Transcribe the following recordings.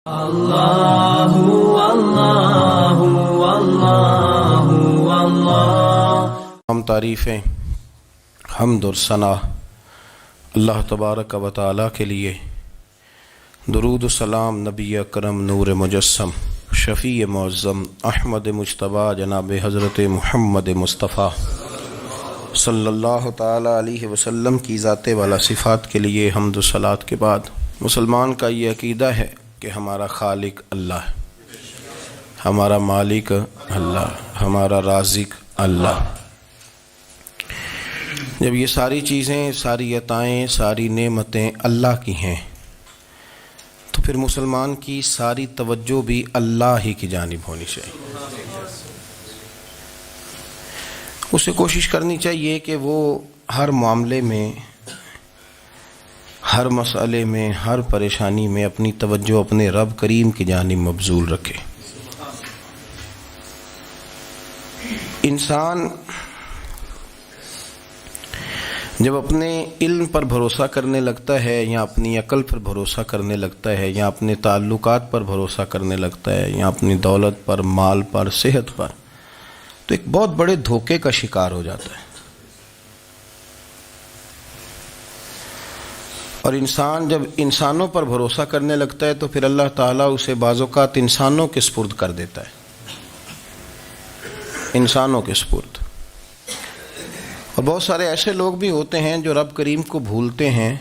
اللہ اللہ اللہ اللہ۔ ہم تعریفیں حمد اور ثنا اللہ تبارک و تعالی کے لیے، درود و سلام نبی اکرم نور مجسم شفیع معظم احمد مجتبیٰ جناب حضرت محمد مصطفیٰ صلی اللہ تعالی علیہ وسلم کی ذات والا صفات کے لیے حمد و صلات کے بعد، مسلمان کا یہ عقیدہ ہے کہ ہمارا خالق اللہ ہے، ہمارا مالک اللہ، ہمارا رازق اللہ۔ جب یہ ساری چیزیں، ساری عطائیں، ساری نعمتیں اللہ کی ہیں تو پھر مسلمان کی ساری توجہ بھی اللہ ہی کی جانب ہونی چاہیے۔ اسے کوشش کرنی چاہیے کہ وہ ہر معاملے میں، ہر مسئلے میں، ہر پریشانی میں اپنی توجہ اپنے رب کریم کی جانب مبذول رکھے۔ انسان جب اپنے علم پر بھروسہ کرنے لگتا ہے، یا اپنی عقل پر بھروسہ کرنے لگتا ہے، یا اپنے تعلقات پر بھروسہ کرنے لگتا ہے، یا اپنی دولت پر، مال پر، صحت پر، تو ایک بہت بڑے دھوکے کا شکار ہو جاتا ہے۔ اور انسان جب انسانوں پر بھروسہ کرنے لگتا ہے تو پھر اللہ تعالیٰ اسے بعض اوقات انسانوں کے سپرد کر دیتا ہے، انسانوں کے سپرد۔ اور بہت سارے ایسے لوگ بھی ہوتے ہیں جو رب کریم کو بھولتے ہیں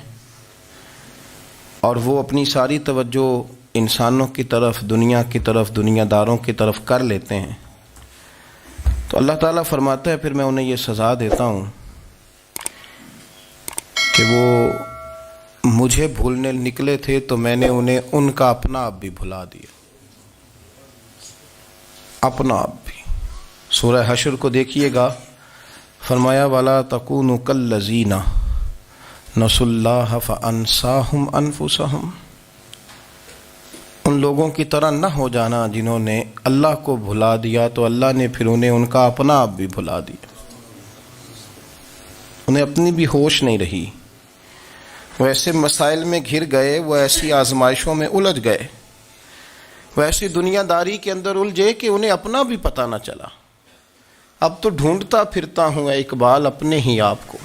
اور وہ اپنی ساری توجہ انسانوں کی طرف، دنیا کی طرف، دنیا داروں کی طرف کر لیتے ہیں، تو اللہ تعالیٰ فرماتا ہے پھر میں انہیں یہ سزا دیتا ہوں کہ وہ مجھے بھولنے نکلے تھے تو میں نے انہیں ان کا اپنا آپ بھی بھلا دیا، اپنا آپ بھی۔ سورہ حشر کو دیکھیے گا، فرمایا وَلَا تَكُونُوا كَالَّذِينَ نَسُوا اللَّهَ فَأَنسَاهُمْ أَنفُسَهُمْ۔ ان لوگوں کی طرح نہ ہو جانا جنہوں نے اللہ کو بھلا دیا تو اللہ نے پھر انہیں ان کا اپنا آپ بھی بھلا دیا، انہیں اپنی بھی ہوش نہیں رہی، وہ ایسے مسائل میں گھر گئے، وہ ایسی آزمائشوں میں الجھ گئے، وہ ایسی دنیا داری کے اندر الجھے کہ انہیں اپنا بھی پتہ نہ چلا۔ اب تو ڈھونڈتا پھرتا ہوں اے اقبال اپنے ہی آپ کو،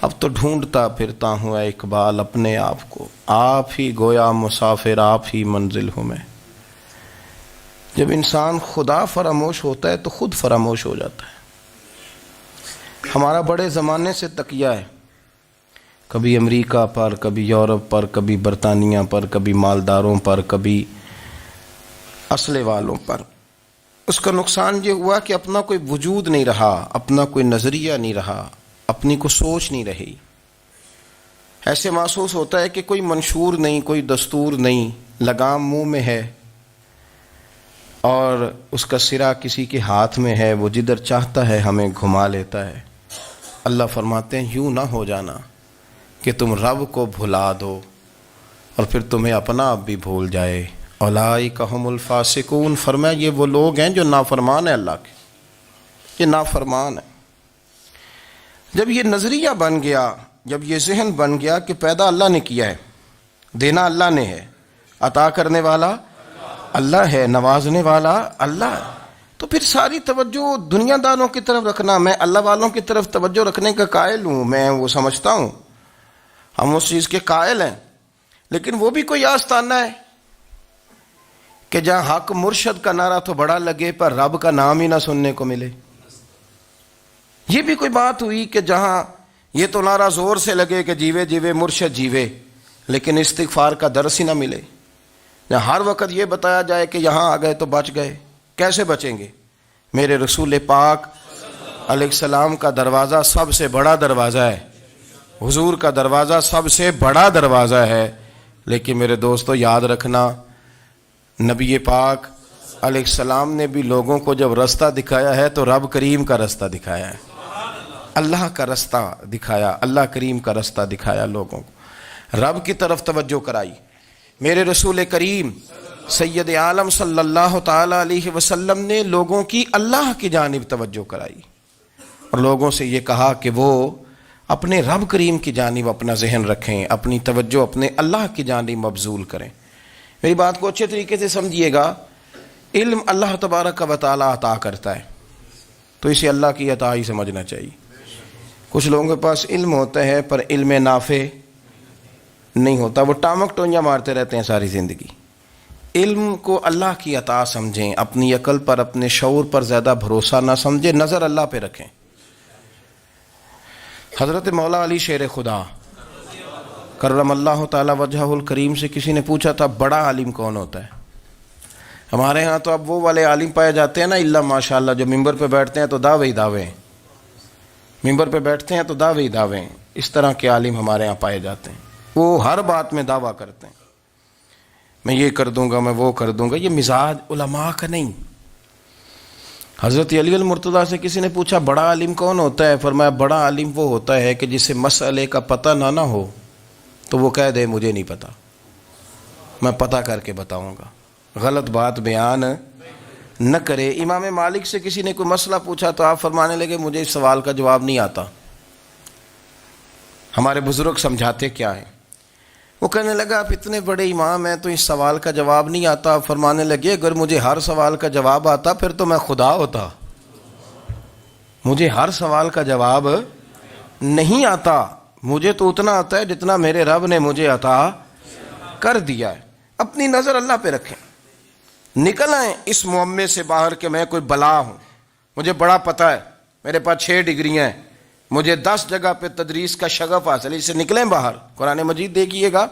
اب تو ڈھونڈتا پھرتا ہوں اے اقبال اپنے آپ کو، آپ ہی گویا مسافر، آپ ہی منزل ہوں میں۔ جب انسان خدا فراموش ہوتا ہے تو خود فراموش ہو جاتا ہے۔ ہمارا بڑے زمانے سے تکیہ ہے، کبھی امریکہ پر، کبھی یورپ پر، کبھی برطانیہ پر، کبھی مالداروں پر، کبھی اسلحے والوں پر۔ اس کا نقصان یہ ہوا کہ اپنا کوئی وجود نہیں رہا، اپنا کوئی نظریہ نہیں رہا، اپنی کوئی سوچ نہیں رہی۔ ایسے محسوس ہوتا ہے کہ کوئی منشور نہیں، کوئی دستور نہیں، لگام منہ میں ہے اور اس کا سرا کسی کے ہاتھ میں ہے، وہ جدھر چاہتا ہے ہمیں گھما لیتا ہے۔ اللہ فرماتے ہیں یوں نہ ہو جانا کہ تم رب کو بھلا دو اور پھر تمہیں اپنا آپ بھی بھول جائے۔ اولئک ھم الفاسقون، فرمایا یہ وہ لوگ ہیں جو نافرمان ہیں اللہ کے، یہ نافرمان ہے۔ جب یہ نظریہ بن گیا، جب یہ ذہن بن گیا کہ پیدا اللہ نے کیا ہے، دینا اللہ نے ہے، عطا کرنے والا اللہ ہے، نوازنے والا اللہ ہے، تو پھر ساری توجہ دنیا داروں کی طرف رکھنا، میں اللہ والوں کی طرف توجہ رکھنے کا قائل ہوں، میں وہ سمجھتا ہوں، ہم اس چیز کے قائل ہیں، لیکن وہ بھی کوئی آستانہ ہے کہ جہاں حق مرشد کا نعرہ تو بڑا لگے پر رب کا نام ہی نہ سننے کو ملے۔ یہ بھی کوئی بات ہوئی کہ جہاں یہ تو نعرہ زور سے لگے کہ جیوے جیوے مرشد جیوے، لیکن استغفار کا درس ہی نہ ملے۔ جہاں ہر وقت یہ بتایا جائے کہ یہاں آ گئے تو بچ گئے، کیسے بچیں گے؟ میرے رسول پاک علیہ السلام کا دروازہ سب سے بڑا دروازہ ہے، حضور کا دروازہ سب سے بڑا دروازہ ہے، لیکن میرے دوستو یاد رکھنا، نبی پاک علیہ السلام نے بھی لوگوں کو جب رستہ دکھایا ہے تو رب کریم کا رستہ دکھایا ہے، اللہ کا رستہ دکھایا، اللہ کریم کا رستہ دکھایا، لوگوں کو رب کی طرف توجہ کرائی۔ میرے رسول کریم سید عالم صلی اللہ تعالی علیہ وسلم نے لوگوں کی اللہ کی جانب توجہ کرائی اور لوگوں سے یہ کہا کہ وہ اپنے رب کریم کی جانب اپنا ذہن رکھیں، اپنی توجہ اپنے اللہ کی جانب مبذول کریں۔ میری بات کو اچھے طریقے سے سمجھیے گا، علم اللہ تبارک و تعالی عطا کرتا ہے، تو اسے اللہ کی عطا ہی سمجھنا چاہیے۔ کچھ لوگوں کے پاس علم ہوتا ہے پر علم نافع نہیں ہوتا، وہ ٹامک ٹونجا مارتے رہتے ہیں ساری زندگی۔ علم کو اللہ کی عطا سمجھیں، اپنی عقل پر اپنے شعور پر زیادہ بھروسہ نہ سمجھیں، نظر اللہ پہ رکھیں۔ حضرت مولا علی شیر خدا کرم اللہ تعالی وجہہ الکریم سے کسی نے پوچھا تھا بڑا عالم کون ہوتا ہے؟ ہمارے ہاں تو اب وہ والے عالم پائے جاتے ہیں نا، اللہ ماشاءاللہ، جو ممبر پہ بیٹھتے ہیں تو دعوے ہی دعوے ہیں، ممبر پہ بیٹھتے ہیں تو دعوے ہی دعوے ہیں، اس طرح کے عالم ہمارے ہاں پائے جاتے ہیں۔ وہ ہر بات میں دعویٰ کرتے ہیں، میں یہ کر دوں گا، میں وہ کر دوں گا۔ یہ مزاج علماء کا نہیں۔ حضرت علی المرتضیٰ سے کسی نے پوچھا بڑا عالم کون ہوتا ہے؟ فرمایا بڑا عالم وہ ہوتا ہے کہ جسے مسئلے کا پتہ نہ ہو تو وہ کہہ دے مجھے نہیں پتا، میں پتہ کر کے بتاؤں گا، غلط بات بیان نہ کرے۔ امام مالک سے کسی نے کوئی مسئلہ پوچھا تو آپ فرمانے لگے مجھے اس سوال کا جواب نہیں آتا، ہمارے بزرگ سمجھاتے کیا ہیں؟ وہ کہنے لگا آپ اتنے بڑے امام ہیں تو اس سوال کا جواب نہیں آتا۔ فرمانے لگے اگر مجھے ہر سوال کا جواب آتا پھر تو میں خدا ہوتا، مجھے ہر سوال کا جواب نہیں آتا، مجھے تو اتنا آتا ہے جتنا میرے رب نے مجھے عطا کر دیا ہے۔ اپنی نظر اللہ پہ رکھیں، نکل آئیں اس معمے سے باہر کہ میں کوئی بلا ہوں، مجھے بڑا پتہ ہے، میرے پاس 6 ڈگریاں ہیں، مجھے 10 جگہ پہ تدریس کا شغف حاصل ہے، اس سے نکلیں باہر۔ قرآن مجید دیکھیے گا،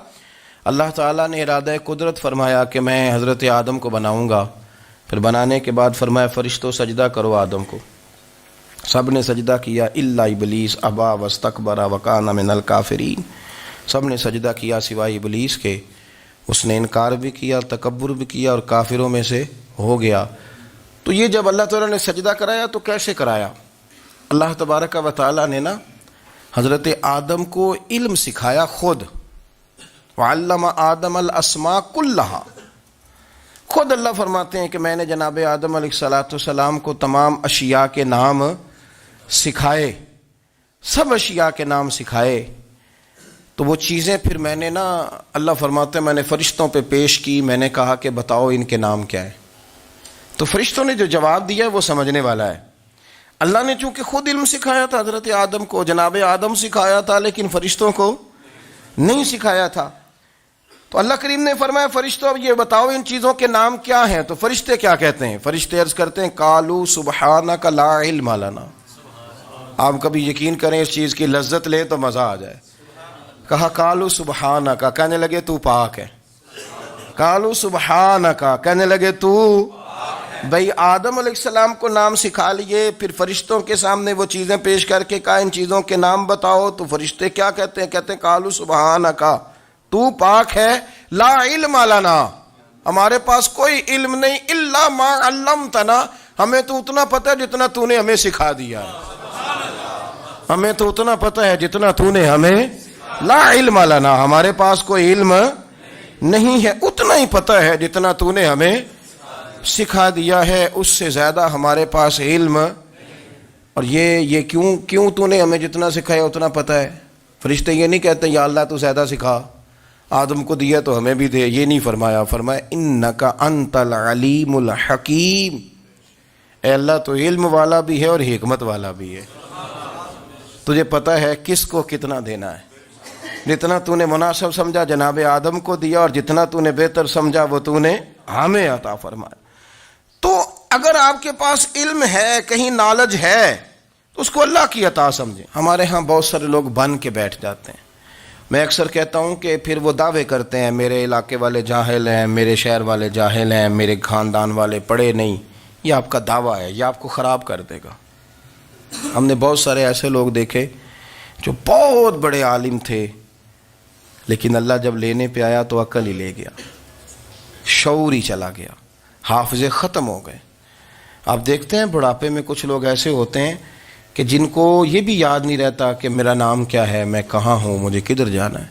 اللہ تعالیٰ نے ارادہ قدرت فرمایا کہ میں حضرت آدم کو بناؤں گا، پھر بنانے کے بعد فرمایا فرشتوں سجدہ کرو آدم کو، سب نے سجدہ کیا الا ابلیس ابا واستکبر وکان من الکافرین، سب نے سجدہ کیا سوائے ابلیس کے، اس نے انکار بھی کیا، تکبر بھی کیا اور کافروں میں سے ہو گیا۔ تو یہ جب اللہ تعالیٰ نے سجدہ کرایا تو کیسے کرایا؟ اللہ تبارک و تعالیٰ نے نا حضرت آدم کو علم سکھایا خود، وعلم آدم الاسماء کلہا، خود اللہ فرماتے ہیں کہ میں نے جناب آدم علیہ السلام کو تمام اشیاء کے نام سکھائے، سب اشیاء کے نام سکھائے۔ تو وہ چیزیں پھر میں نے نا، اللہ فرماتے ہیں میں نے فرشتوں پہ پیش کی، میں نے کہا کہ بتاؤ ان کے نام کیا ہے، تو فرشتوں نے جو جواب دیا ہے وہ سمجھنے والا ہے۔ اللہ نے چونکہ خود علم سکھایا تھا حضرت آدم کو، جناب آدم سکھایا تھا لیکن فرشتوں کو نہیں سکھایا تھا، تو اللہ کریم نے فرمایا فرشتوں اب یہ بتاؤ ان چیزوں کے نام کیا ہیں؟ تو فرشتے کیا کہتے ہیں؟ فرشتے عرض کرتے ہیں قالوا سبحانک لا علم لنا۔ آپ کبھی یقین کریں اس چیز کی لذت لیں تو مزہ آ جائے۔ کہا قالوا سبحانک، کہنے لگے تو پاک ہے، قالوا سبحانک، کہنے لگے تو بھئی آدم علیہ السلام کو نام سکھا لیے، پھر فرشتوں کے سامنے وہ چیزیں پیش کر کے کہا ان چیزوں کے نام بتاؤ، تو فرشتے کیا کہتے ہیں؟ کہتے ہیں قالوا سبحانک، تو پاک ہے، لا علم لنا، ہمارے پاس کوئی علم نہیں، الا ما علمتنا، ہمیں تو اتنا پتہ ہے جتنا تو نے ہمیں سکھا دیا ہے، ہمیں تو اتنا پتہ ہے جتنا تو نے ہمیں، لا علم لنا، ہمارے پاس کوئی علم نہیں ہے، اتنا ہی پتہ ہے جتنا تو نے ہمیں سکھا دیا ہے، اس سے زیادہ ہمارے پاس علم۔ اور یہ کیوں تو نے ہمیں جتنا سکھایا اتنا پتہ ہے؟ فرشتے یہ نہیں کہتے یا اللہ تو زیادہ سکھا، آدم کو دیا تو ہمیں بھی دے، یہ نہیں فرمایا، فرمایا انک انت العلیم الحکیم، اے اللہ تو علم والا بھی ہے اور حکمت والا بھی ہے، تجھے پتہ ہے کس کو کتنا دینا ہے، جتنا تو نے مناسب سمجھا جناب آدم کو دیا، اور جتنا تو نے بہتر سمجھا وہ تو نے ہمیں عطا فرمایا۔ تو اگر آپ کے پاس علم ہے، کہیں نالج ہے، تو اس کو اللہ کی عطا سمجھیں۔ ہمارے ہاں بہت سارے لوگ بن کے بیٹھ جاتے ہیں، میں اکثر کہتا ہوں کہ پھر وہ دعوے کرتے ہیں میرے علاقے والے جاہل ہیں، میرے شہر والے جاہل ہیں، میرے خاندان والے پڑھے نہیں۔ یہ آپ کا دعویٰ ہے، یہ آپ کو خراب کر دے گا۔ ہم نے بہت سارے ایسے لوگ دیکھے جو بہت بڑے عالم تھے، لیکن اللہ جب لینے پہ آیا تو عقل ہی لے گیا، شعور ہی چلا گیا، حافظے ختم ہو گئے۔ آپ دیکھتے ہیں بڑھاپے میں کچھ لوگ ایسے ہوتے ہیں کہ جن کو یہ بھی یاد نہیں رہتا کہ میرا نام کیا ہے، میں کہاں ہوں، مجھے کدھر جانا ہے۔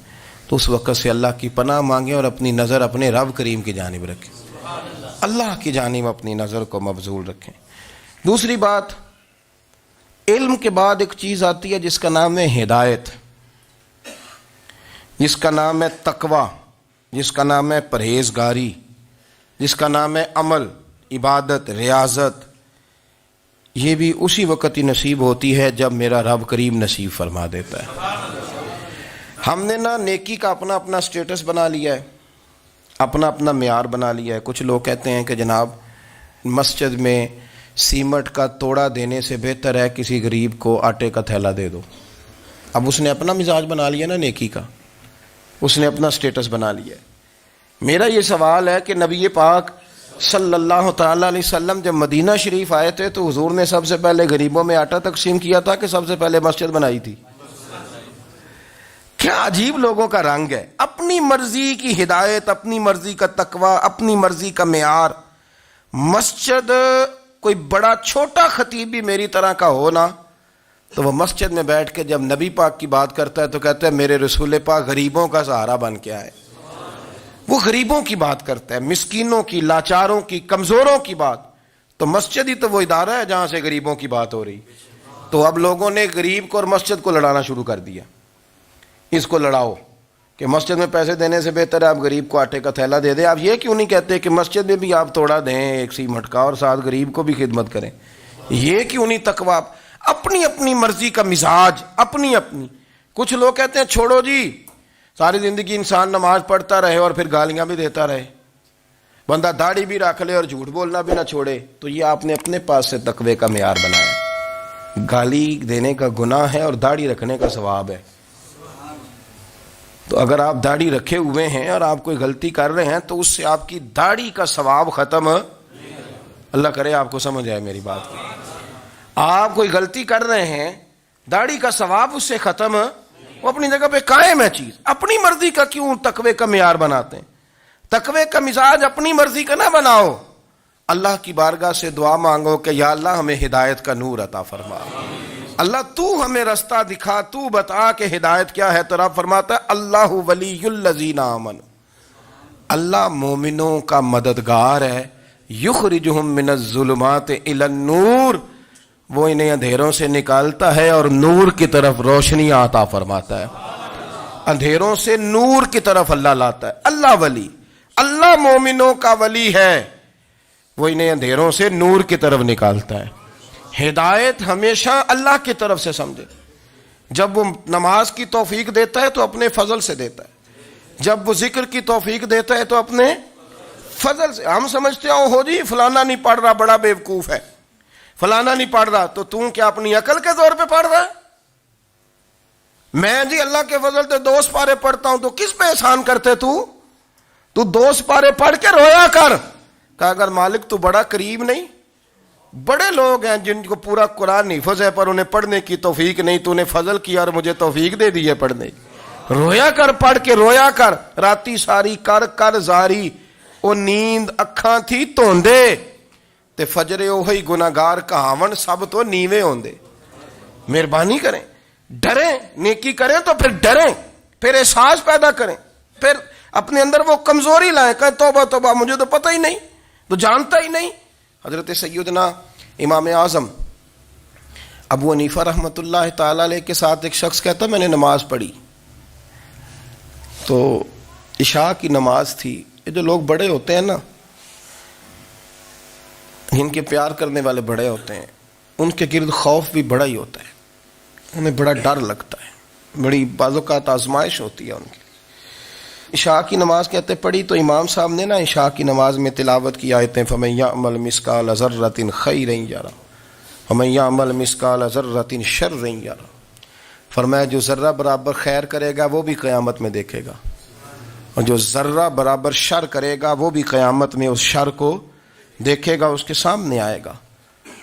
تو اس وقت سے اللہ کی پناہ مانگیں اور اپنی نظر اپنے رب کریم کی جانب رکھیں، اللہ کی جانب اپنی نظر کو مبذول رکھیں۔ دوسری بات، علم کے بعد ایک چیز آتی ہے جس کا نام ہے ہدایت، جس کا نام ہے تقوی۔ جس کا نام ہے پرہیزگاری، جس کا نام ہے عمل، عبادت، ریاضت، یہ بھی اسی وقت ہی نصیب ہوتی ہے جب میرا رب کریم نصیب فرما دیتا ہے۔ ہم نے نا نیکی کا اپنا اپنا سٹیٹس بنا لیا ہے، اپنا اپنا معیار بنا لیا ہے۔ کچھ لوگ کہتے ہیں کہ جناب مسجد میں سیمٹ کا توڑا دینے سے بہتر ہے کسی غریب کو آٹے کا تھیلا دے دو۔ اب اس نے اپنا مزاج بنا لیا نا نیکی کا، اس نے اپنا سٹیٹس بنا لیا ہے۔ میرا یہ سوال ہے کہ نبی پاک صلی اللہ تعالی علیہ وسلم جب مدینہ شریف آئے تھے تو حضور نے سب سے پہلے غریبوں میں آٹا تقسیم کیا تھا کہ سب سے پہلے مسجد بنائی تھی؟ کیا عجیب لوگوں کا رنگ ہے، اپنی مرضی کی ہدایت، اپنی مرضی کا تقوی، اپنی مرضی کا معیار۔ مسجد کوئی بڑا چھوٹا خطیب بھی میری طرح کا ہو نا تو وہ مسجد میں بیٹھ کے جب نبی پاک کی بات کرتا ہے تو کہتا ہے میرے رسول پاک غریبوں کا سہارا بن کے آئے۔ وہ غریبوں کی بات کرتا ہے، مسکینوں کی، لاچاروں کی، کمزوروں کی بات۔ تو مسجد ہی تو وہ ادارہ ہے جہاں سے غریبوں کی بات ہو رہی۔ تو اب لوگوں نے غریب کو اور مسجد کو لڑانا شروع کر دیا، اس کو لڑاؤ کہ مسجد میں پیسے دینے سے بہتر ہے آپ غریب کو آٹے کا تھیلا دے دیں۔ آپ یہ کیوں نہیں کہتے کہ مسجد میں بھی آپ توڑا دیں ایک سیمٹ کا اور ساتھ غریب کو بھی خدمت کریں؟ یہ کیوں نہیں تقویٰ؟ اپنی اپنی مرضی کا مزاج، اپنی اپنی۔ کچھ لوگ کہتے ہیں چھوڑو جی، ساری زندگی انسان نماز پڑھتا رہے اور پھر گالیاں بھی دیتا رہے، بندہ داڑھی بھی رکھ لے اور جھوٹ بولنا بھی نہ چھوڑے، تو یہ آپ نے اپنے پاس سے تقوی کا معیار بنایا۔ گالی دینے کا گناہ ہے اور داڑھی رکھنے کا ثواب ہے۔ تو اگر آپ داڑھی رکھے ہوئے ہیں اور آپ کوئی غلطی کر رہے ہیں تو اس سے آپ کی داڑھی کا ثواب ختم، اللہ کرے آپ کو سمجھ آئے میری بات۔ آپ کوئی غلطی کر رہے ہیں، داڑھی کا ثواب اس سے ختم، وہ اپنی جگہ پہ قائم ہے چیز۔ اپنی مرضی کا کیوں تقوی کا معیار بناتے ہیں؟ تقوی کا مزاج اپنی مرضی کا نہ بناؤ، اللہ کی بارگاہ سے دعا مانگو کہ یا اللہ ہمیں ہدایت کا نور عطا فرما، اللہ تو ہمیں رستہ دکھا، تو بتا کہ ہدایت کیا ہے۔ تو رب فرماتا ہے اللہ ولی الذین آمنوا، اللہ مومنوں کا مددگار ہے، یخرجہم من الظلمات الی النور، وہ انہیں اندھیروں سے نکالتا ہے اور نور کی طرف روشنی عطا فرماتا ہے۔ اندھیروں سے نور کی طرف اللہ لاتا ہے۔ اللہ ولی، اللہ مومنوں کا ولی ہے، وہ انہیں اندھیروں سے نور کی طرف نکالتا ہے۔ ہدایت ہمیشہ اللہ کی طرف سے سمجھے۔ جب وہ نماز کی توفیق دیتا ہے تو اپنے فضل سے دیتا ہے، جب وہ ذکر کی توفیق دیتا ہے تو اپنے فضل سے۔ ہم سمجھتے ہیں ہو جی فلانا نہیں پڑھ رہا بڑا بیوقوف ہے، فلانا نہیں پڑھ رہا، تو تم کیا اپنی عقل کے زور پہ پڑھ رہا ہے؟ میں جی اللہ کے فضل سے 2 سپارے پڑھتا ہوں، تو کس پہ احسان کرتے تو 2 سپارے پڑھ کے رویا کر۔ کہا اگر مالک تو بڑا قریب نہیں، بڑے لوگ ہیں جن کو پورا قرآن حفظ ہے پر انہیں پڑھنے کی توفیق نہیں، تو انہیں فضل کیا اور مجھے توفیق دے دی ہے پڑھنے کی۔ رویا کر، پڑھ کے رویا کر، راتی ساری کر کر زاری، او نیند اکھاں تھی توندے تے فجرے اوہی گناہگار کہاون سب تو نیوے ہوندے۔ مہربانی کریں، ڈریں، نیکی کریں تو پھر ڈریں، پھر احساس پیدا کریں، پھر اپنے اندر وہ کمزوری لائیں، کہیں توبہ توبہ مجھے تو پتہ ہی نہیں، تو جانتا ہی نہیں۔ حضرت سیدنا امام اعظم ابو حنیفہ رحمۃ اللہ تعالی علیہ کے ساتھ ایک شخص کہتا میں نے نماز پڑھی، تو عشاء کی نماز تھی۔ یہ جو لوگ بڑے ہوتے ہیں نا، ان کے پیار کرنے والے بڑے ہوتے ہیں، ان کے گرد خوف بھی بڑا ہی ہوتا ہے، انہیں بڑا ڈر لگتا ہے، بڑی بعض اوقات آزمائش ہوتی ہے ان کی۔ عشاء کی نماز کہتے پڑھی تو امام صاحب نے نا عشاء کی نماز میں تلاوت کی آیتیں فَمَن يَعْمَلْ مِثْقَالَ ذَرَّةٍ خَيْرًا يَرَهُ وَمَن يَعْمَلْ مِثْقَالَ ذَرَّةٍ شَرًّا يَرَهُ، فرمایا جو ذرہ برابر خیر کرے گا وہ بھی قیامت میں دیکھے گا، اور جو ذرہ برابر شر کرے گا وہ بھی قیامت میں اس شر کو دیکھے گا، اس کے سامنے آئے گا۔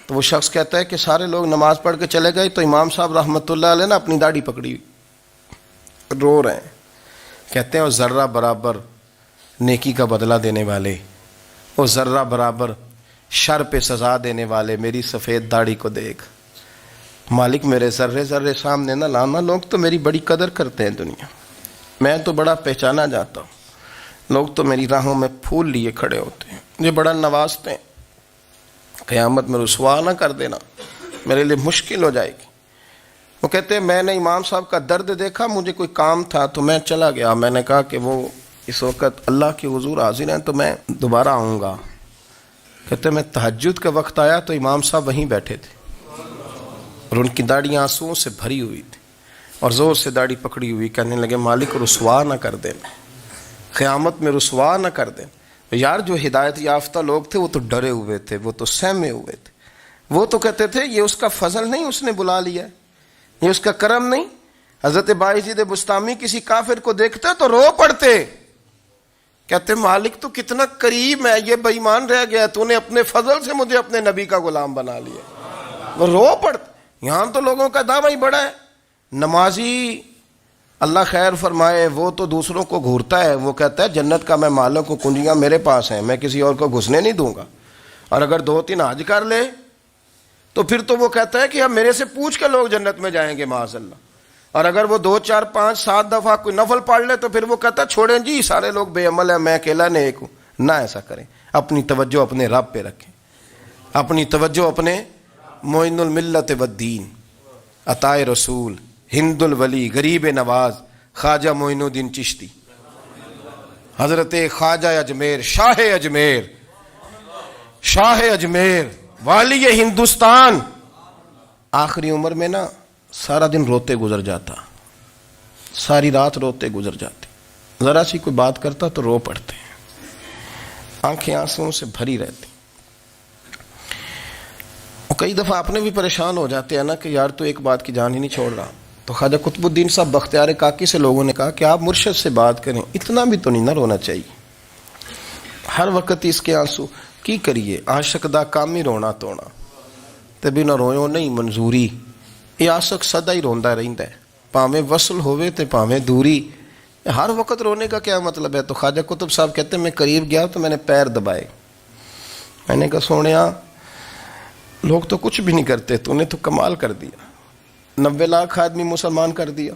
تو وہ شخص کہتا ہے کہ سارے لوگ نماز پڑھ کے چلے گئے تو امام صاحب رحمۃ اللہ علیہ نے اپنی داڑھی پکڑی، رو رہے ہیں، کہتے ہیں وہ ذرہ برابر نیکی کا بدلہ دینے والے، وہ ذرہ برابر شر پہ سزا دینے والے میری سفید داڑھی کو دیکھ، مالک میرے ذرے ذرے سامنے نہ لانا، لوگ تو میری بڑی قدر کرتے ہیں دنیا، میں تو بڑا پہچانا جاتا ہوں، لوگ تو میری راہوں میں پھول لیے کھڑے ہوتے ہیں، مجھے بڑا نوازتے ہیں، قیامت میں رسوا نہ کر دینا، میرے لیے مشکل ہو جائے گی۔ وہ کہتے ہیں میں نے امام صاحب کا درد دیکھا، مجھے کوئی کام تھا تو میں چلا گیا، میں نے کہا کہ وہ اس وقت اللہ کے حضور حاضر ہیں تو میں دوبارہ آؤں گا. کہتے میں تہجد کا وقت آیا تو امام صاحب وہیں بیٹھے تھے اور ان کی داڑھی آنسوؤں سے بھری ہوئی تھی اور زور سے داڑھی پکڑی ہوئی. کہنے لگے مالک رسوا نہ کر دیں, قیامت میں رسوا نہ کر دیں. یار جو ہدایت یافتہ لوگ تھے وہ تو ڈرے ہوئے تھے, وہ تو سہمے ہوئے تھے. وہ تو کہتے تھے یہ اس کا فضل نہیں, اس نے بلا لیا, یہ اس کا کرم نہیں. حضرت بایزید بستامی کسی کافر کو دیکھتے تو رو پڑتے, کہتے مالک تو کتنا قریب ہے, یہ بے ایمان رہ گیا, تو نے اپنے فضل سے مجھے اپنے نبی کا غلام بنا لیا. وہ رو پڑتے. یہاں تو لوگوں کا دعویٰ ہی بڑا ہے. نمازی اللہ خیر فرمائے وہ تو دوسروں کو گھورتا ہے, وہ کہتا ہے جنت کا میں مالک ہوں, کنجیاں میرے پاس ہیں, میں کسی اور کو گھسنے نہیں دوں گا. اور اگر 2-3 حج کر لے تو پھر تو وہ کہتا ہے کہ اب میرے سے پوچھ کے لوگ جنت میں جائیں گے معاذ اللہ. اور اگر وہ 2 4 5 7 دفعہ کوئی نفل پڑھ لے تو پھر وہ کہتا ہے چھوڑیں جی سارے لوگ بے عمل ہیں, میں اکیلا نیک ہوں. نہ ایسا کریں, اپنی توجہ اپنے رب پہ رکھیں, اپنی توجہ اپنے معین الملت والدین, عطائے رسول, ہند الولی, غریب نواز, خواجہ معین الدین چشتی, حضرت خواجہ اجمیر, شاہ اجمیر, والی ہندوستان. آخری عمر میں نا سارا دن روتے گزر جاتا, ساری رات روتے گزر جاتے, ذرا سی کوئی بات کرتا تو رو پڑتے, آنکھیں آنسوؤں سے بھری رہتی. کئی دفعہ آپ نے بھی پریشان ہو جاتے ہیں نا کہ یار تو ایک بات کی جان ہی نہیں چھوڑ رہا. تو خواجہ قطب الدین صاحب بختیار کاکی سے لوگوں نے کہا کہ آپ مرشد سے بات کریں, اتنا بھی تو نہیں نہ رونا چاہیے, ہر وقت اس کے آنسو کی کریے. عاشق دا کام ہی رونا تونا, تبھی نہ رویو نہیں منظوری. یہ عاشق سدا ہی روندا رہندا ہے, پاویں وصل ہوئے تے پاویں دوری. ہر وقت رونے کا کیا مطلب ہے؟ تو خواجہ قطب صاحب کہتے ہیں میں قریب گیا تو میں نے پیر دبائے, میں نے کہا سونیا لوگ تو کچھ بھی نہیں کرتے, تو نے تو کمال کر دیا. 90 لاکھ آدمی مسلمان کر دیا,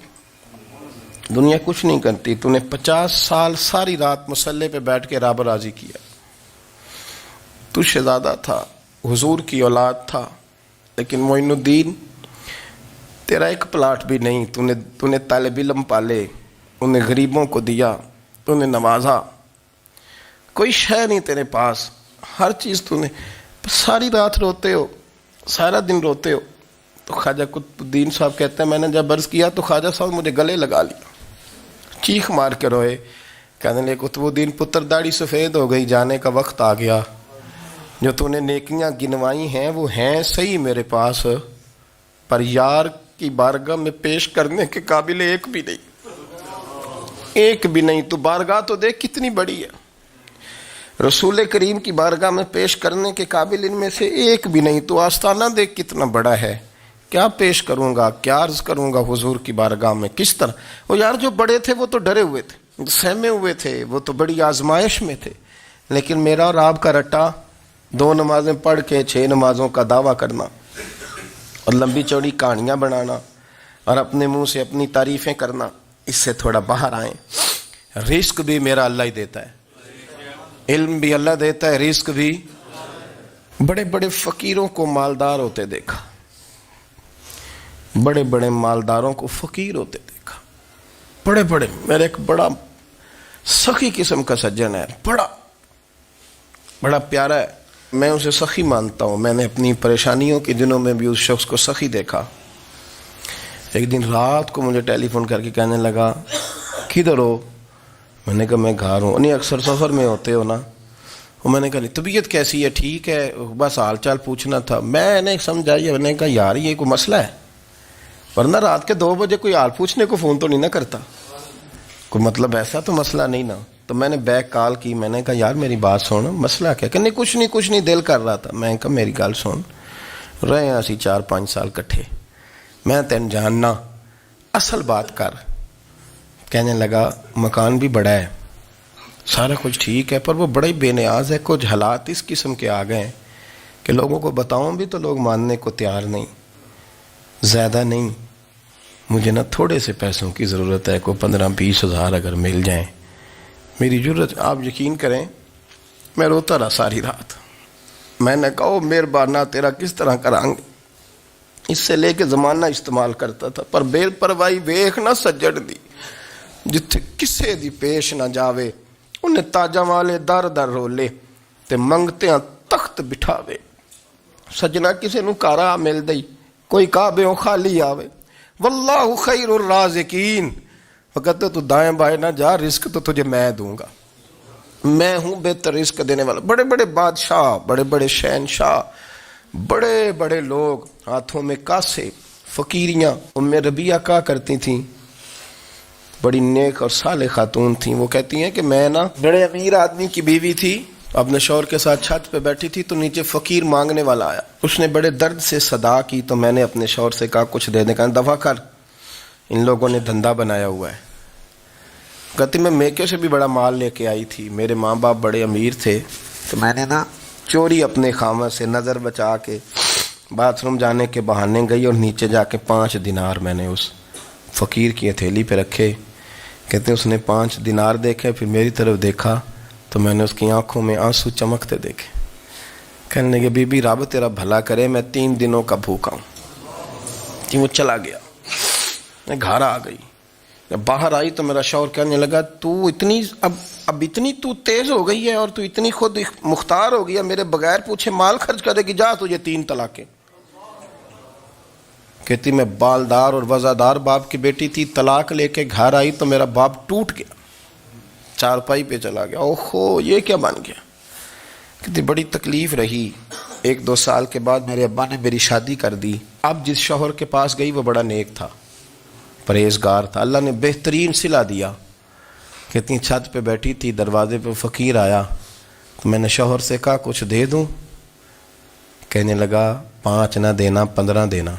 دنیا کچھ نہیں کرتی. تو نے 50 سال ساری رات مصلے پہ بیٹھ کے رب راضی کیا. تو شہزادہ تھا, حضور کی اولاد تھا, لیکن معین الدین تیرا ایک پلاٹ بھی نہیں. تو نے طالب علم پالے, انہیں غریبوں کو دیا, تو نے نوازا, کوئی شے نہیں تیرے پاس, ہر چیز تو نے. ساری رات روتے ہو, سارا دن روتے ہو. تو خواجہ قطب الدین صاحب کہتے ہیں میں نے جب عرض کیا تو خواجہ صاحب مجھے گلے لگا لیا, چیخ مار کے روئے. کہنے لگے قطب الدین پتر داڑھی سفید ہو گئی, جانے کا وقت آ گیا. جو تو نے نیکیاں گنوائی ہیں وہ ہیں صحیح میرے پاس, پر یار کی بارگاہ میں پیش کرنے کے قابل ایک بھی نہیں. تو بارگاہ تو دیکھ کتنی بڑی ہے, رسول کریم کی بارگاہ میں پیش کرنے کے قابل ان میں سے ایک بھی نہیں. تو آستانہ دیکھ کتنا بڑا ہے, کیا پیش کروں گا, کیا عرض کروں گا حضور کی بارگاہ میں, کس طرح. وہ یار جو بڑے تھے وہ تو ڈرے ہوئے تھے, سہمے ہوئے تھے, وہ تو بڑی آزمائش میں تھے. لیکن میرا اور آپ کا رٹا 2 نمازیں پڑھ کے 6 نمازوں کا دعویٰ کرنا اور لمبی چوڑی کہانیاں بنانا اور اپنے منہ سے اپنی تعریفیں کرنا, اس سے تھوڑا باہر آئیں. رزق بھی میرا اللہ ہی دیتا ہے, علم بھی اللہ دیتا ہے, رزق بھی. بڑے بڑے فقیروں کو مالدار ہوتے دیکھا, بڑے بڑے مالداروں کو فقیر ہوتے دیکھا. بڑے میرے ایک بڑا سخی قسم کا سجن ہے, بڑا پیارا ہے, میں اسے سخی مانتا ہوں. میں نے اپنی پریشانیوں کے دنوں میں بھی اس شخص کو سخی دیکھا. ایک دن رات کو مجھے ٹیلی فون کر کے کہنے لگا کدھر ہو؟ میں نے کہا میں گھر ہوں. نہیں اکثر سفر میں ہوتے ہو نا. اور میں نے کہا طبیعت کیسی ہے؟ ٹھیک ہے, بس حال چال پوچھنا تھا. میں نے سمجھائی, میں نے کہا یار یہ کوئی مسئلہ ہے, ورنہ رات کے 2 بجے کوئی حال پوچھنے کو فون تو نہیں نہ کرتا, کوئی مطلب ایسا تو مسئلہ نہیں نا. تو میں نے بیک کال کی, میں نے کہا یار میری بات سن, مسئلہ کیا؟ کہ نہیں کچھ نہیں دل کر رہا تھا. میں نے کہا میری گل سن, رہے ہیں اسی 4-5 سال کٹھے, میں تین جاننا, اصل بات کر. کہنے لگا مکان بھی بڑا ہے, سارا کچھ ٹھیک ہے, پر وہ بڑا ہی بے نیاز ہے. کچھ حالات اس قسم کے آ گئے ہیں کہ لوگوں کو بتاؤں بھی تو لوگ ماننے کو تیار نہیں. زیادہ نہیں, مجھے نا تھوڑے سے پیسوں کی ضرورت ہے, کوئی 15-20 ہزار اگر مل جائیں میری ضرورت. آپ یقین کریں میں روتا رہا ساری رات. میں نے کہا مہربانہ تیرا کس طرح کریں گے, اس سے لے کے زمانہ استعمال کرتا تھا, پر بے پرواہی ویخ نہ سجڑ دی. ਜਿੱਥੇ ਕਿਸੇ ਦੀ ਪੇਸ਼ ਨਾ ਜਾਵੇ, ਉਹਨੇ ਤਾਜਾਂ ਵਾਲੇ ਦਰ ਦਰ ਰੋਲੇ ਤੇ ਮੰਗਤਿਆਂ ਤਖਤ ਬਿਠਾਵੇ। ਸੱਜਣਾ ਕਿਸੇ ਨੂੰ ਘਰ ਮਿਲਦਾ ਹੀ کوئی کعبوں خالی آوے، واللہ خیر الرازقین، وقت تو دائیں بائیں نہ جا، رزق تو تجھے میں دوں گا، میں ہوں بہتر رزق دینے والا۔ بڑے بڑے بادشاہ، بڑے بڑے شہنشاہ، بڑے بڑے لوگ، ہاتھوں میں کاسے، فقیریاں۔ ام ربیہ کہا کرتی تھیں، بڑی نیک اور صالح خاتون تھیں، وہ کہتی ہیں کہ میں نا بڑے امیر آدمی کی بیوی تھی، اپنے شوہر کے ساتھ چھت پہ بیٹھی تھی تو نیچے فقیر مانگنے والا آیا، اس نے بڑے درد سے صدا کی تو میں نے اپنے شوہر سے کہا کچھ دے دیں، کہا دفع کر، ان لوگوں نے دھندا بنایا ہوا ہے۔ کہتی میں میکے سے بھی بڑا مال لے کے آئی تھی، میرے ماں باپ بڑے امیر تھے تو میں نے نا چوری اپنے خامہ سے نظر بچا کے باتھ روم جانے کے بہانے گئی اور نیچے جا کے 5 دینار میں نے اس فقیر کی ہتھیلی پہ رکھے۔ کہتے اس نے 5 دینار دیکھے، پھر میری طرف دیکھا تو میں نے اس کی آنکھوں میں آنسو چمکتے دیکھے۔ کہنے لگے بی بی رب تیرا بھلا کرے، میں 3 دنوں کا بھوکا ہوں۔ کہ وہ چلا گیا، میں گھر آ گئی، جب باہر آئی تو میرا شوہر کہنے لگا تو اتنی اب اتنی تو تیز ہو گئی ہے اور تو اتنی خود مختار ہو گیا، میرے بغیر پوچھے مال خرچ کرے گی، جا تجھے 3 طلاقیں۔ کہتی میں بالدار اور وزادار باپ کی بیٹی تھی، طلاق لے کے گھر آئی تو میرا باپ ٹوٹ گیا، چارپائی پہ چلا گیا، اوہو یہ کیا بن گیا۔ کہتی بڑی تکلیف رہی، 1-2 سال کے بعد میرے ابا نے میری شادی کر دی۔ اب جس شوہر کے پاس گئی وہ بڑا نیک تھا، پرہیزگار تھا، اللہ نے بہترین صلہ دیا۔ کہتی چھت پہ بیٹھی تھی، دروازے پہ فقیر آیا تو میں نے شوہر سے کہا کچھ دے دوں، کہنے لگا 5 نہ دینا، 15 دینا،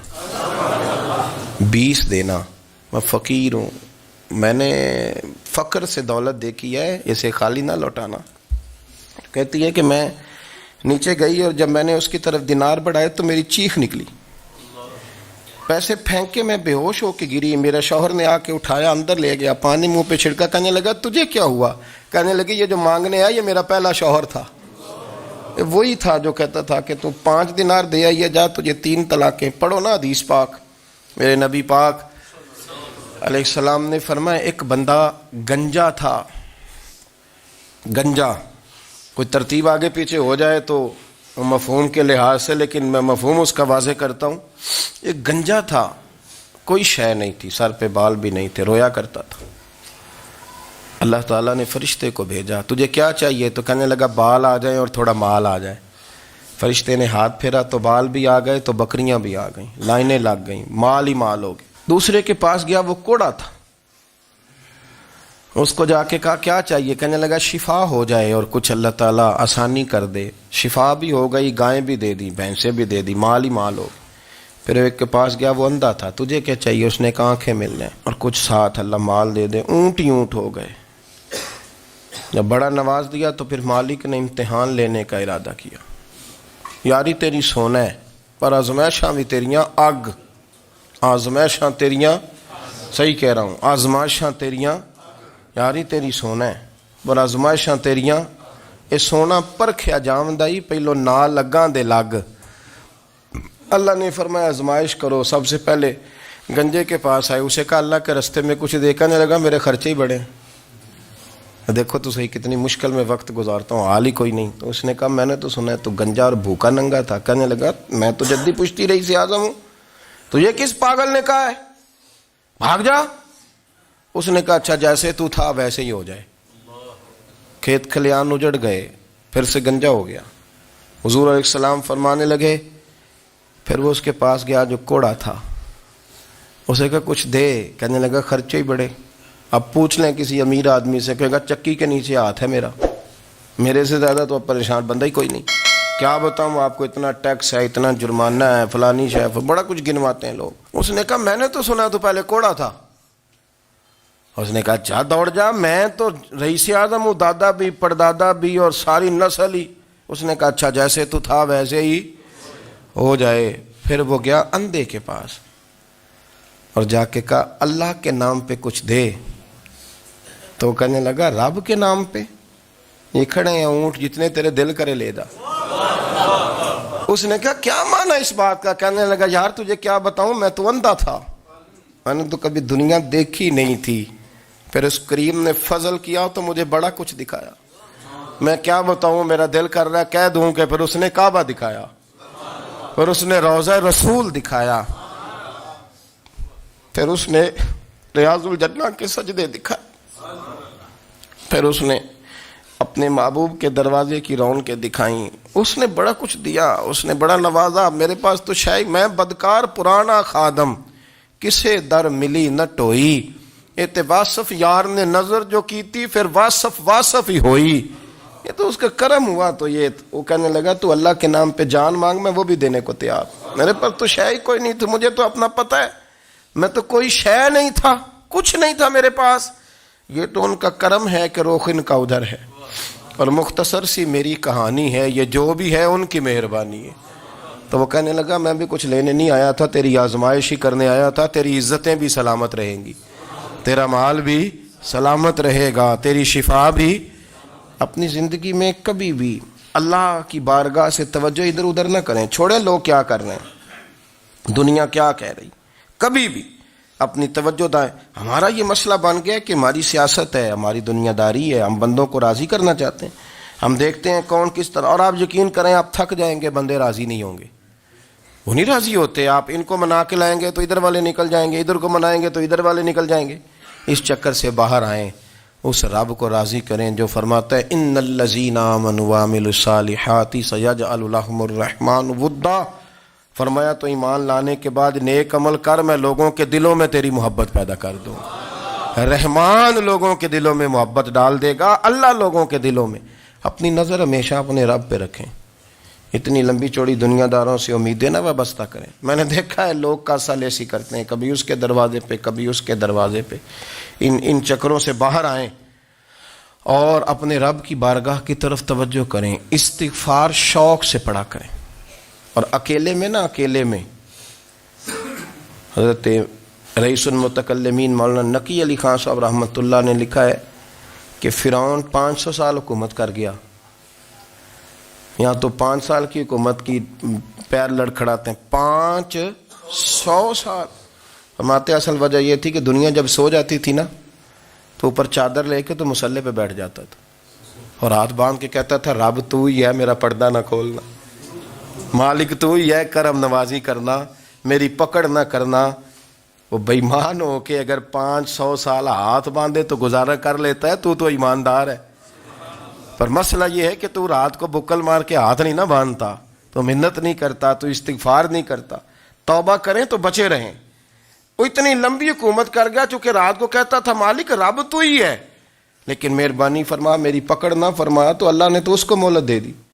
20 دینا، میں فقیر ہوں، میں نے فقر سے دولت دیکھی ہے، اسے خالی نہ لوٹانا۔ کہتی ہے کہ میں نیچے گئی اور جب میں نے اس کی طرف دینار بڑھائے تو میری چیخ نکلی، پیسے پھینک کے میں بے ہوش ہو کے گری، میرے شوہر نے آ کے اٹھایا، اندر لے گیا، پانی منہ پہ چھڑکا، کہنے لگا تجھے کیا ہوا؟ کہنے لگی یہ جو مانگنے آیا یہ میرا پہلا شوہر تھا، وہی تھا جو کہتا تھا کہ تو 5 دینار دے آئیے، جا تجھے 3 طلاقیں۔ پڑھو نا حدیث پاک، میرے نبی پاک علیہ السلام نے فرمایا ایک بندہ گنجا تھا، گنجا، کوئی ترتیب آگے پیچھے ہو جائے تو مفہوم کے لحاظ سے، لیکن میں مفہوم اس کا واضح کرتا ہوں، ایک گنجا تھا، کوئی شے نہیں تھی، سر پہ بال بھی نہیں تھے، رویا کرتا تھا۔ اللہ تعالیٰ نے فرشتے کو بھیجا، تجھے کیا چاہیے؟ تو کہنے لگا بال آ جائیں اور تھوڑا مال آ جائے۔ فرشتے نے ہاتھ پھیرا تو بال بھی آ گئے تو بکریاں بھی آ گئیں، لائنیں لگ گئیں، مال ہی مال ہو گئے۔ دوسرے کے پاس گیا، وہ کوڑا تھا، اس کو جا کے کہا کیا چاہیے؟ کہنے لگا شفا ہو جائے اور کچھ اللہ تعالیٰ آسانی کر دے۔ شفا بھی ہو گئی، گائیں بھی دے دی، بھینسیں بھی دے دی، مال ہی مال ہو گئی۔ پھر ایک کے پاس گیا، وہ اندھا تھا، تجھے کیا چاہیے؟ اس نے کہا آنکھیں مل جائیں اور کچھ ساتھ اللہ مال دے دے۔ اونٹ ہی اونٹ ہو گئے۔ جب بڑا نواز دیا تو پھر مالک نے امتحان لینے کا ارادہ کیا، یاری تیری سونا ہے پر آزمائشاں بھی تیریاں اگ، آزمائشاں تیریاں، صحیح کہہ رہا ہوں، آزمائشاں تیریاں، یاری تیری سونا ہے پر آزمائشاں تیریاں، اے سونا پرکھیا جامدائی پہلو نہ لگاں دے لگ۔ اللہ نے فرمایا آزمائش کرو۔ سب سے پہلے گنجے کے پاس آئے، اسے کہا اللہ کے رستے میں کچھ دے، کہنے لگا میرے خرچے ہی بڑے، دیکھو تو صحیح کتنی مشکل میں وقت گزارتا ہوں، حال ہی کوئی نہیں۔ تو اس نے کہا میں نے تو سنا ہے تو گنجا اور بھوکا ننگا تھا۔ کہنے لگا میں تو جدی پشتی رئیس اعظم ہوں، تو یہ کس پاگل نے کہا ہے بھاگ جا؟ اس نے کہا اچھا جیسے تو تھا ویسے ہی ہو جائے۔ کھیت کھلیان اجڑ گئے، پھر سے گنجا ہو گیا۔ حضور علیہ السلام فرمانے لگے، پھر وہ اس کے پاس گیا جو کوڑا تھا، اسے کہا کچھ دے، کہنے لگا خرچے ہی بڑے۔ اب پوچھ لیں کسی امیر آدمی سے، کہے گا چکی کے نیچے ہاتھ ہے میرا، میرے سے زیادہ تو اب پریشان بندہ ہی کوئی نہیں، کیا بتاؤں آپ کو، اتنا ٹیکس ہے، اتنا جرمانہ ہے، فلانی شے، بڑا کچھ گنواتے ہیں لوگ۔ اس نے کہا میں نے تو سنا تو پہلے کوڑا تھا۔ اس نے کہا جا دوڑ جا، میں تو رئیس اعظم ہوں، دادا بھی پردادا بھی اور ساری نسل ہی۔ اس نے کہا اچھا جیسے تو تھا ویسے ہی ہو جائے۔ پھر وہ گیا اندھے کے پاس اور جا کے کہا اللہ کے نام پہ کچھ دے۔ تو کہنے لگا رب کے نام پہ؟ یہ کھڑے ہیں اونٹ، جتنے تیرے دل کرے لے جا۔ اس نے کہا کیا معنی اس بات کا؟ کہنے لگا یار تجھے کیا بتاؤں، میں تو اندھا تھا، میں نے تو کبھی دنیا دیکھی نہیں تھی، پھر اس کریم نے فضل کیا تو مجھے بڑا کچھ دکھایا. میں کیا بتاؤں, میرا دل کر رہا ہے کہہ دوں کہ پھر اس نے کعبہ دکھایا, پھر اس نے روضہ رسول دکھایا, پھر اس نے ریاض الجنہ کے سجدے دکھائے, پھر اس نے اپنے محبوب کے دروازے کی رونقیں دکھائیں. اس نے بڑا کچھ دیا, اس نے بڑا نوازا. میرے پاس تو شاید میں بدکار پرانا خادم, کسے در ملی نہ ٹوئی, واصف یار نے نظر جو کی تھی پھر واصف ہی ہوئی. یہ تو اس کا کرم ہوا. تو یہ وہ کہنے لگا تو اللہ کے نام پہ جان مانگ, میں وہ بھی دینے کو تیار. میرے پاس تو شے کوئی نہیں تھی, مجھے تو اپنا پتہ ہے, میں تو کوئی شے نہیں تھا, کچھ نہیں تھا میرے پاس. یہ تو ان کا کرم ہے کہ رخ ان کا ادھر ہے. اور مختصر سی میری کہانی ہے, یہ جو بھی ہے ان کی مہربانی ہے. تو وہ کہنے لگا میں بھی کچھ لینے نہیں آیا تھا, تیری آزمائش ہی کرنے آیا تھا. تیری عزتیں بھی سلامت رہیں گی, تیرا مال بھی سلامت رہے گا, تیری شفا بھی. اپنی زندگی میں کبھی بھی اللہ کی بارگاہ سے توجہ ادھر ادھر نہ کریں. چھوڑیں لوگ کیا کر رہے ہیں, دنیا کیا کہہ رہی, کبھی بھی اپنی توجہ دائیں. ہمارا یہ مسئلہ بن گیا کہ ہماری سیاست ہے, ہماری دنیا داری ہے, ہم بندوں کو راضی کرنا چاہتے ہیں. ہم دیکھتے ہیں کون کس طرح, اور آپ یقین کریں آپ تھک جائیں گے, بندے راضی نہیں ہوں گے, وہ نہیں راضی ہوتے. آپ ان کو منا کے لائیں گے تو ادھر والے نکل جائیں گے, ادھر کو منائیں گے تو ادھر والے نکل جائیں گے. اس چکر سے باہر آئیں, اس رب کو راضی کریں جو فرماتا ہے ان الذین آمنوا وعملوا الصالحات سیجعل لهم الرحمن ودا. فرمایا تو ایمان لانے کے بعد نیک عمل کر, میں لوگوں کے دلوں میں تیری محبت پیدا کر دوں. رحمان لوگوں کے دلوں میں محبت ڈال دے گا, اللہ لوگوں کے دلوں میں. اپنی نظر ہمیشہ اپنے رب پہ رکھیں. اتنی لمبی چوڑی دنیا داروں سے امیدیں نہ وابستہ کریں. میں نے دیکھا ہے لوگ کاسا لیسی کرتے ہیں, کبھی اس کے دروازے پہ کبھی اس کے دروازے پہ. ان چکروں سے باہر آئیں اور اپنے رب کی بارگاہ کی طرف توجہ کریں. استغفار شوق سے پڑھا کریں. اور اکیلے میں نا, اکیلے میں حضرت رئیس المتکلمین مولانا نقی علی خان صاحب رحمۃ اللہ نے لکھا ہے کہ فرعون 500 سال حکومت کر گیا. یہاں تو 5 سال کی حکومت کی پیر لڑکھڑاتے ہیں, 500 سال. فرماتے اصل وجہ یہ تھی کہ دنیا جب سو جاتی تھی نا تو اوپر چادر لے کے تو مسلح پہ بیٹھ جاتا تھا اور ہاتھ باندھ کے کہتا تھا رب تو ہی ہے, میرا پردہ نہ کھولنا, مالک تو ہی ہے, کرم نوازی کرنا, میری پکڑ نہ کرنا. وہ بے ایمان ہو کے اگر 500 سال ہاتھ باندھے تو گزارا کر لیتا ہے, تو ایماندار ہے. پر مسئلہ یہ ہے کہ تو رات کو بکل مار کے ہاتھ نہیں نہ باندھتا, تو منت نہیں کرتا, تو استغفار نہیں کرتا. توبہ کریں تو بچے رہیں. وہ اتنی لمبی حکومت کر گیا چونکہ رات کو کہتا تھا مالک رب تو ہی ہے, لیکن مہربانی فرما, میری پکڑ نہ فرمایا, تو اللہ نے تو اس کو مہلت دے دی.